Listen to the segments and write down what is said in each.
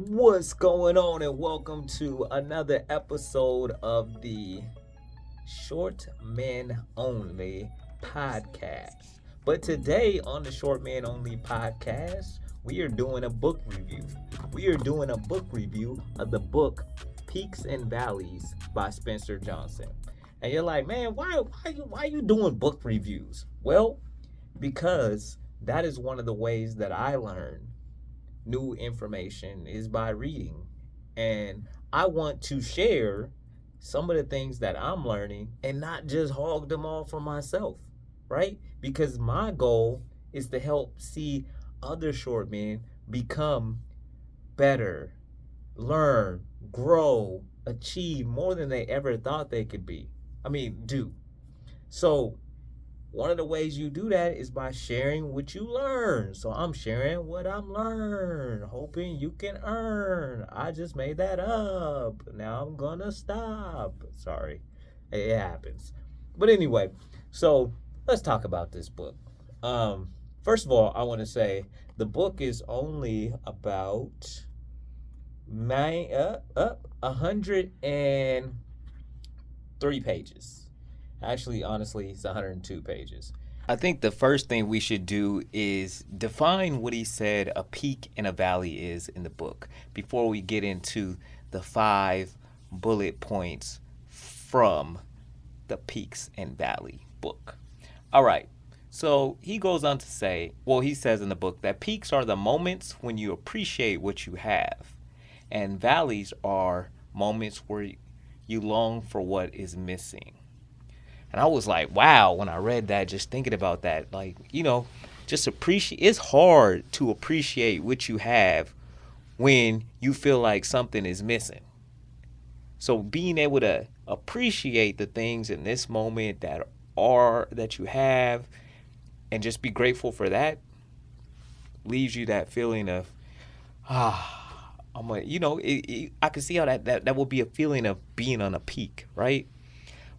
What's going on, and welcome to another episode of the Short Men Only podcast. But today on the Short Men Only podcast, we are doing a book review. We are doing a book review of the book Peaks and Valleys by Spencer Johnson. And you're like, man, why you doing book reviews? Well, because that is one of the ways that I learn new information is by reading. And I want to share some of the things that I'm learning and not just hog them all for myself, right? Because my goal is to help see other short men become better, learn, grow, achieve more than they ever thought they could be. Do. So one of the ways you do that is by sharing what you learn. So I'm sharing what I'm learned, hoping you can earn. I just made that up. Now I'm gonna stop. Sorry. It happens. But anyway, so let's talk about this book. First of all, I want to say the book is only about 103 pages. Actually, honestly, it's 102 pages. I think the first thing we should do is define what he said a peak and a valley is in the book before we get into the 5 bullet points from the Peaks and Valley book. All right. So he goes on to say, well, he says in the book that peaks are the moments when you appreciate what you have, and valleys are moments where you long for what is missing. And I was like, wow, when I read that, just thinking about that, just appreciate. It's hard to appreciate what you have when you feel like something is missing. So being able to appreciate the things in this moment that you have and just be grateful for that leaves you that feeling of, I can see how that will be a feeling of being on a peak, right?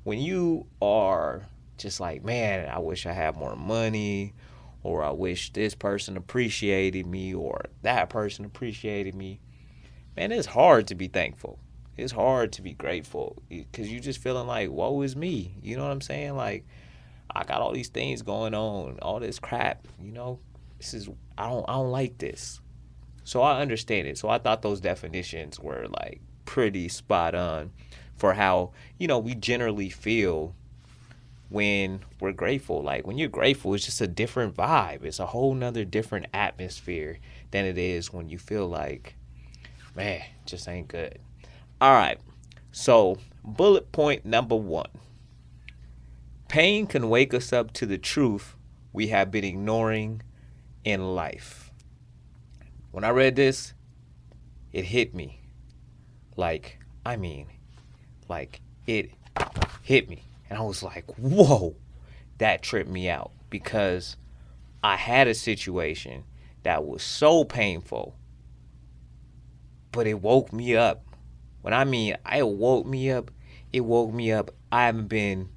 When you are just like, man, I wish I had more money, or I wish this person appreciated me, or that person appreciated me, man, it's hard to be thankful. It's hard to be grateful because you just feeling like, woe is me. You know what I'm saying? Like, I got all these things going on, all this crap. This is I don't like this. So I understand it. So I thought those definitions were like pretty spot on for how, we generally feel when we're grateful. Like when you're grateful, it's just a different vibe. It's a whole nother different atmosphere than it is when you feel like, man, just ain't good. All right. So bullet point number 1. Pain can wake us up to the truth we have been ignoring in life. When I read this, it hit me. Like, it hit me. And I was like, whoa, that tripped me out because I had a situation that was so painful, but it woke me up. When it woke me up, I haven't been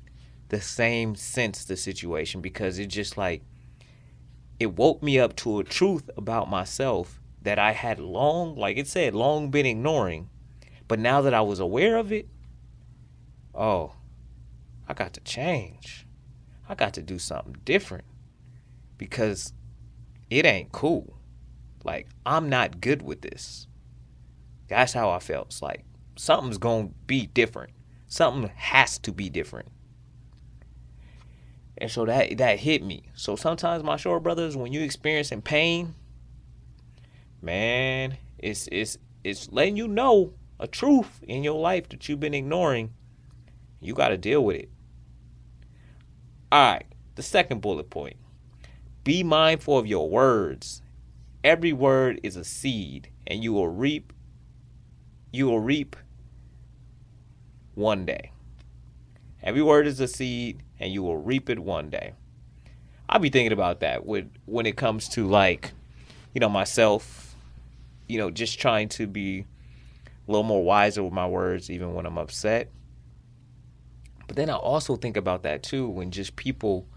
the same since the situation because it just like, it woke me up to a truth about myself that I had like it said, long been ignoring. But now that I was aware of it, oh, I got to change. I got to do something different because it ain't cool. Like, I'm not good with this. That's how I felt. It's like something's going to be different. Something has to be different. And so that hit me. So sometimes, my short brothers, when you experiencing pain, man, it's letting you know a truth in your life that you've been ignoring. You got to deal with it. All right, the second bullet point. Be mindful of your words. Every word is a seed, and you will reap one day. Every word is a seed, and you will reap it one day. I'll be thinking about that when it comes to myself, just trying to be a little more wiser with my words, even when I'm upset. But then I also think about that too when just people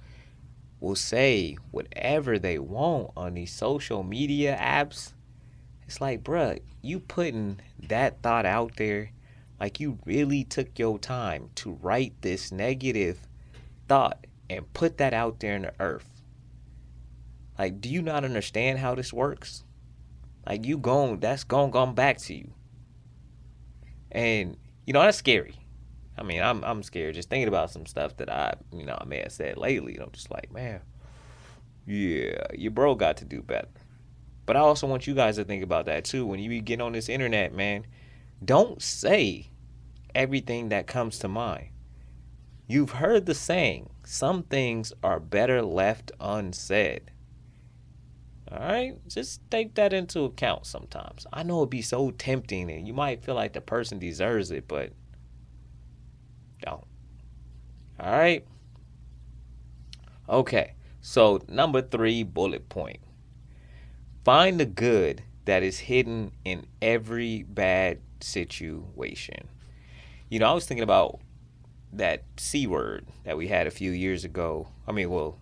will say whatever they want on these social media apps. It's like, bruh, you putting that thought out there, like you really took your time to write this negative thought and put that out there in the earth. Like, do you not understand how this works? Like, that's going to come back to you. And, that's scary. I mean, I'm scared just thinking about some stuff that I may have said lately. I'm just like, man, yeah, your bro got to do better. But I also want you guys to think about that too. When you get on this internet, man, don't say everything that comes to mind. You've heard the saying, some things are better left unsaid. All right? Just take that into account sometimes. I know it'd be so tempting and you might feel like the person deserves it, but don't. All right? Okay. So, number 3 bullet point. Find the good that is hidden in every bad situation. I was thinking about that C word that we had a few years ago. I mean, well,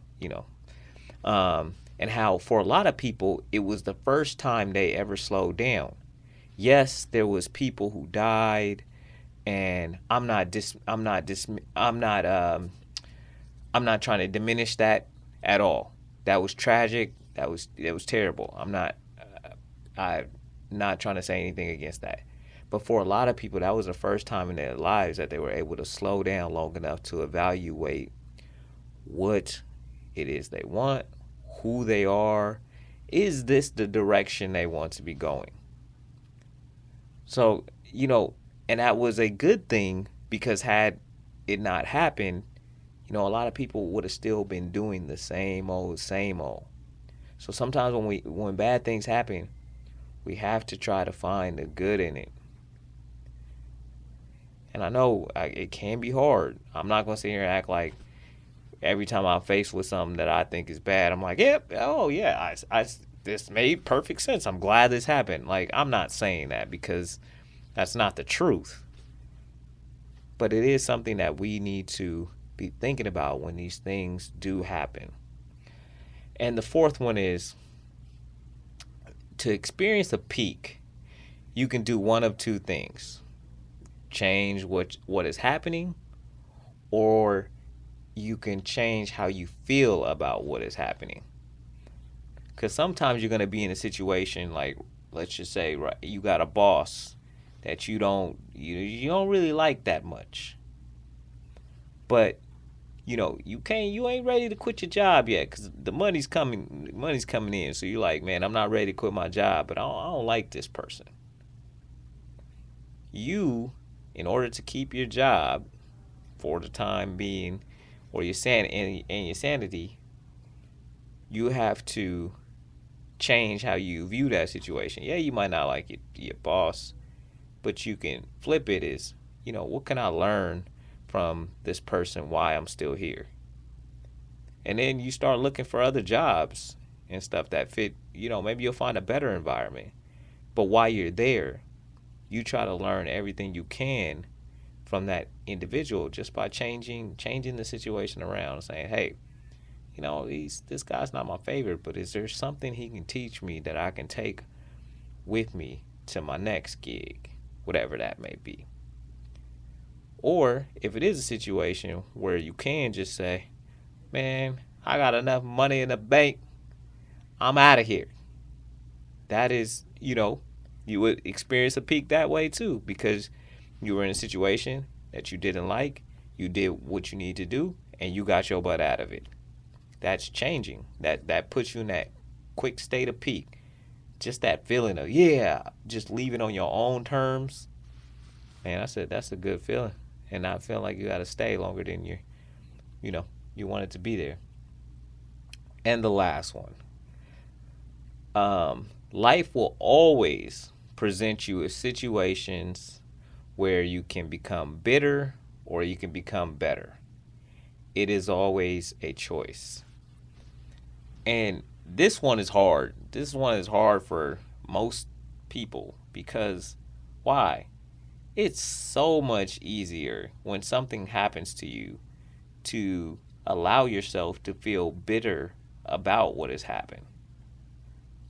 and how for a lot of people it was the first time they ever slowed down. Yes, there was people who died, and I'm not trying to diminish that at all. That was tragic. It was terrible. I'm not trying to say anything against that. But for a lot of people, that was the first time in their lives that they were able to slow down long enough to evaluate what it is they want, who they are. Is this the direction they want to be going? So, and that was a good thing because had it not happened, a lot of people would have still been doing the same old, same old. So sometimes when bad things happen, we have to try to find the good in it. And I know it can be hard. I'm not going to sit here and act like every time I'm faced with something that I think is bad, I'm like, yep, oh yeah, this made perfect sense. I'm glad this happened. Like, I'm not saying that because that's not the truth. But it is something that we need to be thinking about when these things do happen. And the fourth one is to experience a peak, you can do one of two things. Change what is happening, or you can change how you feel about what is happening. Because sometimes you're going to be in a situation like, let's just say, right, you got a boss that you don't really like that much, but you ain't ready to quit your job yet because the money's coming in. So you're like, man, I'm not ready to quit my job, but I don't like this person. You, in order to keep your job for the time being, or your sanity, you have to change how you view that situation. Yeah, you might not like your boss, but you can flip it as, what can I learn from this person, why I'm still here? And then you start looking for other jobs and stuff that fit, maybe you'll find a better environment. But while you're there, you try to learn everything you can from that individual just by changing the situation around, saying, hey, this guy's not my favorite, but is there something he can teach me that I can take with me to my next gig, whatever that may be? Or if it is a situation where you can just say, man, I got enough money in the bank, I'm out of here. That is, you would experience a peak that way too, because you were in a situation that you didn't like, you did what you need to do, and you got your butt out of it. That's changing. That puts you in that quick state of peak. Just that feeling of, just leaving on your own terms. Man, I said that's a good feeling. And not feeling like you got to stay longer than you wanted to be there. And the last one. Life will always present you with situations where you can become bitter or you can become better. It is always a choice. And this one is hard. This one is hard for most people because why? It's so much easier when something happens to you to allow yourself to feel bitter about what has happened.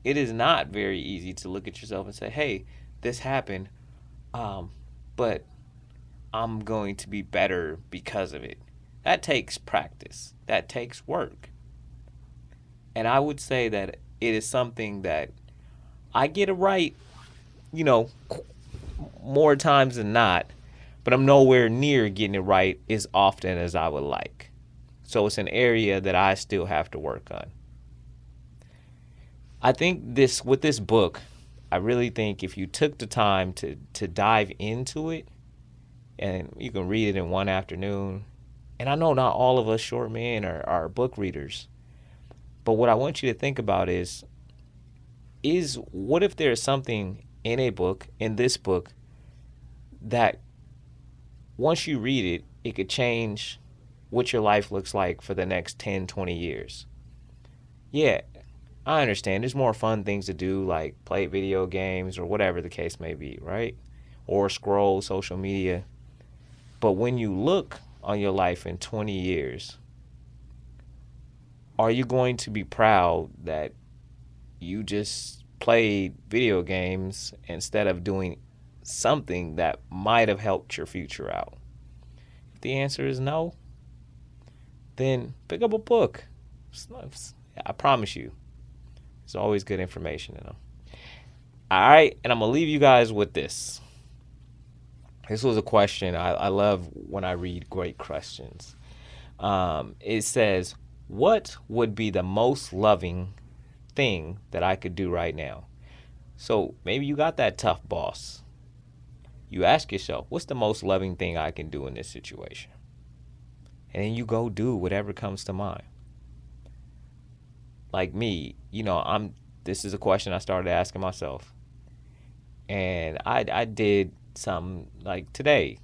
it is not very easy to look at yourself and say, hey, this happened, but I'm going to be better because of it. That takes practice, that takes work. And I would say that it is something that I get it right, you know, more times than not, but I'm nowhere near getting it right as often as I would like. So it's an area that I still have to work on. I think with this book, I really think if you took the time to dive into it, and you can read it in one afternoon, and I know not all of us short men are book readers, but what I want you to think about is what if there's something in a book, in this book, that once you read it, it could change what your life looks like for the next 10, 20 years. Yeah, I understand. There's more fun things to do, like play video games or whatever the case may be, right? Or scroll social media. But when you look on your life in 20 years, are you going to be proud that you just played video games instead of doing something that might have helped your future out? If the answer is no, then pick up a book. I promise you, there's always good information in them. All right, and I'm going to leave you guys with this. This was a question. I love when I read great questions. It says, what would be the most loving thing that I could do right now? So maybe you got that tough boss. You ask yourself, what's the most loving thing I can do in this situation? And then you go do whatever comes to mind. Like me, this is a question I started asking myself. And I did something like today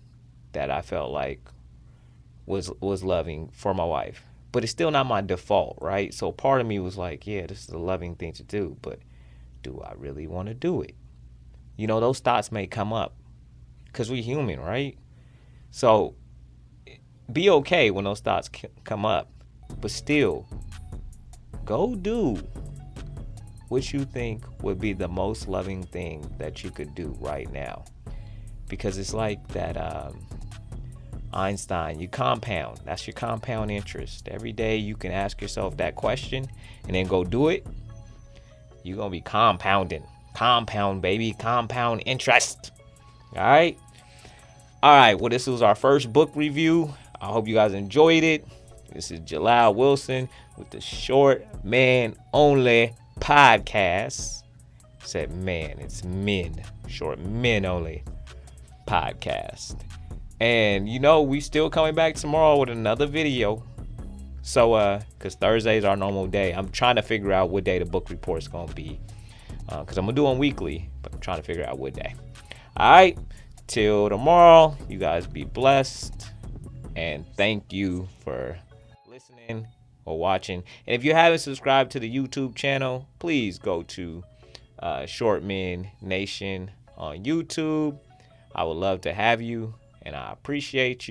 that I felt like was loving for my wife. But it's still not my default, right? So part of me was like, yeah, this is a loving thing to do, but do I really want to do it? Those thoughts may come up because we're human, right? So be okay when those thoughts come up, but still go do what you think would be the most loving thing that you could do right now. Because it's like that Einstein, you compound. That's your compound interest. Every day you can ask yourself that question and then go do it. You're going to be compounding. Compound, baby. Compound interest. All right? All right. Well, this was our first book review. I hope you guys enjoyed it. This is Jalal Wilson with the Short Man Only Podcast. I said man, it's men. Short Men Only Podcast. And we still coming back tomorrow with another video. So, because Thursday is our normal day. I'm trying to figure out what day the book report's going to be. Because I'm going to do them weekly, but I'm trying to figure out what day. All right. Till tomorrow, you guys be blessed. And thank you for listening or watching. And if you haven't subscribed to the YouTube channel, please go to Short Men Nation on YouTube. I would love to have you, and I appreciate you.